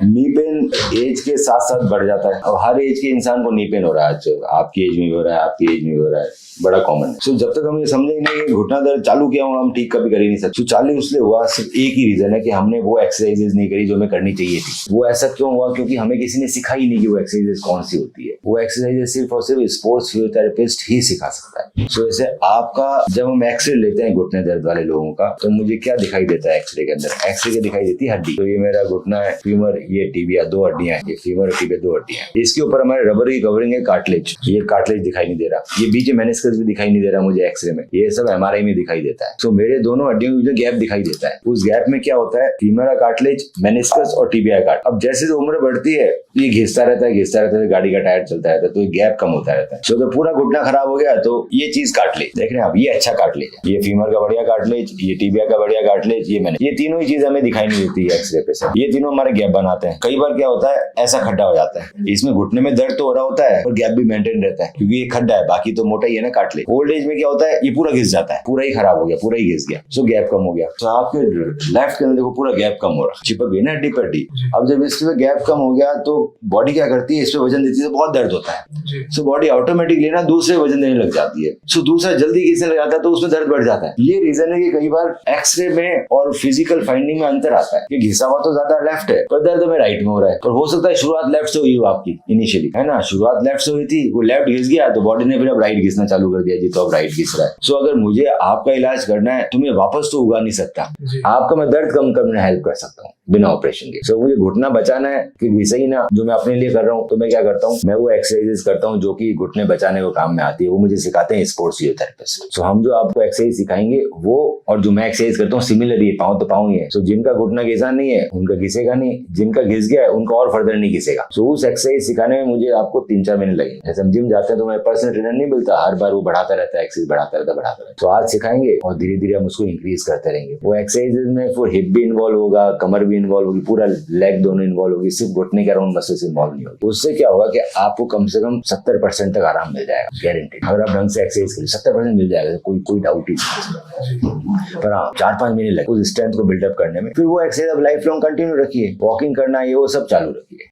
Knee pain as के साथ साथ बढ़ जाता है। अब हर एज के इंसान को नी पेन हो रहा है, आपकी एज में भी हो रहा है, आपकी एज में भी हो रहा है, बड़ा कॉमन है। सो जब तक हम ये समझे नहीं कि घुटना दर्द चालू किया हुआ हम ठीक कभी कर ही नहीं सकते। चालू इसलिए हुआ, सिर्फ एक ही रीजन है कि हमने वो एक्सरसाइजेज नहीं करी जो हमें करनी चाहिए थी। वो ऐसा क्यों हुआ? क्योंकि हमें किसी ने सिखाई नहीं कि वो एक्सरसाइजेज कौन सी होती है। वो एक्सरसाइजेज सिर्फ और सिर्फ स्पोर्ट्स फिजियोथेरेपिस्ट ही सिखा सकता है। सो जैसे आपका जब हम एक्सरे लेते हैं घुटने दर्द वाले लोगों का, तो मुझे क्या दिखाई देता है एक्सरे के अंदर? एक्सरे के दिखाई देती है हड्डी। तो ये मेरा घुटना है, फीमर, ये टिबिया, दो हड्डियां हैं, ये फीमर और टिबिया दो हड्डियां हैं। इसके ऊपर हमारे रबर की कवरिंग है, कार्टिलेज। ये कार्टिलेज दिखाई नहीं दे रहा, ये बीच मेनिस्कस भी दिखाई नहीं दे रहा मुझे एक्सरे में, ये सब एमआरआई में दिखाई देता है। सो मेरे दोनों हड्डियों में जो गैप दिखाई देता है, उस गैप में क्या होता है? फीमर का कार्टिलेज, मेनिस्कस और टिबिया कार्ट। अब जैसे उम्र बढ़ती है ये घिसता रहता है, गाड़ी का टायर चलता रहता है, तो ये गैप कम होता रहता है। तो पूरा घुटना खराब हो गया तो ये चीज कार्टिलेज देख रहे हैं आप, ये अच्छा कार्टिलेज है, ये फीमर का बढ़िया कार्टिलेज, ये टिबिया का बढ़िया कार्टिलेज, ये तीनों ही चीज हमें दिखाई नहीं देती है एक्सरे पे से। ये तीनों हमारे गैप बनाते हैं। कई बार क्या होता है, ऐसा खड्डा हो जाता है, इसमें घुटने में दर्द तो हो रहा होता है और गैप भी मेंटेन रहता है क्योंकि ये खड्डा है, बाकी तो मोटा ही है ना कार्टिलेज। ओल्ड एज में क्या होता है, ये पूरा घिस जाता है, पूरा ही खराब हो गया, पूरा ही घिस गया, सो गैप कम हो गया। तो आपके लेफ्ट के अंदर देखो पूरा गैप कम हो रहा, चिपक गई ना हड्डी पर हड्डी। अब जब इसमें गैप कम हो गया तो बॉडी क्या करती है, इस पे वजन देती है तो बहुत दर्द होता है। सो बॉडी ऑटोमेटिकली ना दूसरे वजन देने लग जाती है। सो दूसरा जल्दी घिसने लग जाता है तो उसमें दर्द बढ़ जाता है। ये रीजन है कि कई बार एक्सरे में और फिजिकल फाइंडिंग में अंतर आता है कि घिसा हुआ तो ज्यादा लेफ्ट है पर दर्द में राइट में हो रहा है। और हो सकता है शुरुआत लेफ्ट से हुई हो आपकी इनिशियली, है ना, शुरुआत लेफ्ट से हुई थी, वो लेफ्ट घिस गया तो बॉडी ने फिर अब राइट घिसना चालू कर दिया जी, तो अब राइट घिस रहा है। सो अगर मुझे आपका इलाज करना है तो मैं वापस तो उगा नहीं सकता, आपका मैं दर्द कम करने में हेल्प कर सकता हूँ बिना ऑपरेशन के। सो मुझे घुटना बचाना है कि घिसा ही ना, जो मैं अपने लिए कर रहा हूँ, तो मैं क्या करता हूँ, मैं वो एक्सरसाइजेस करता हूँ जो कि घुटने बचाने को काम में आती है। वो मुझे सिखाते हैं स्पोर्ट्स फिजियोथेरेपिस्ट। सो हम जो आपको एक्सरसाइज सिखाएंगे वो, और जो मैं एक्सरसाइज करता हूँ सिमिलर ही, पाँव तो पाँव ही है। सो जिनका घुटना घिसा नहीं है उनका घिसेगा नहीं, जिनका घिस गया है उनका और फर्दर नहीं घिसेगा। सो उस एक्सरसाइज सिखाने में मुझे आपको 3-4 महीने लगे। जैसे हम जिम जाते हैं तो हमें पर्सनल ट्रेनर नहीं मिलता, हर बार वो बढ़ाता रहता है, एक्सरसाइज बढ़ाता रहता है। तो आज सिखाएंगे और धीरे धीरे हम उसको इंक्रीज करते रहेंगे। वो एक्सरसाइजेज में फिर हिप भी इन्वॉल्व होगा, कमर भी इन्वॉल्व होगी, पूरा लेग दोनों इन्वॉल्व होगी, सिर्फ घुटने के अराउंड मसल्स इन्वॉल्व नहीं होगी। उससे क्या होगा कि आपको कम से कम 70% तक आराम मिल जाएगा, गारंटेड। अगर आप ढंग से एक्सरसाइज करें 70% मिल जाएगा, कोई डाउट ही नहीं। पर हाँ 4-5 महीने लगे उस स्ट्रेंथ को बिल्डअप करने में। फिर वो एक्सरसाइज अब लाइफ लॉन्ग कंटिन्यू रखिए, वॉकिंग करना ये वो सब चालू रखिए।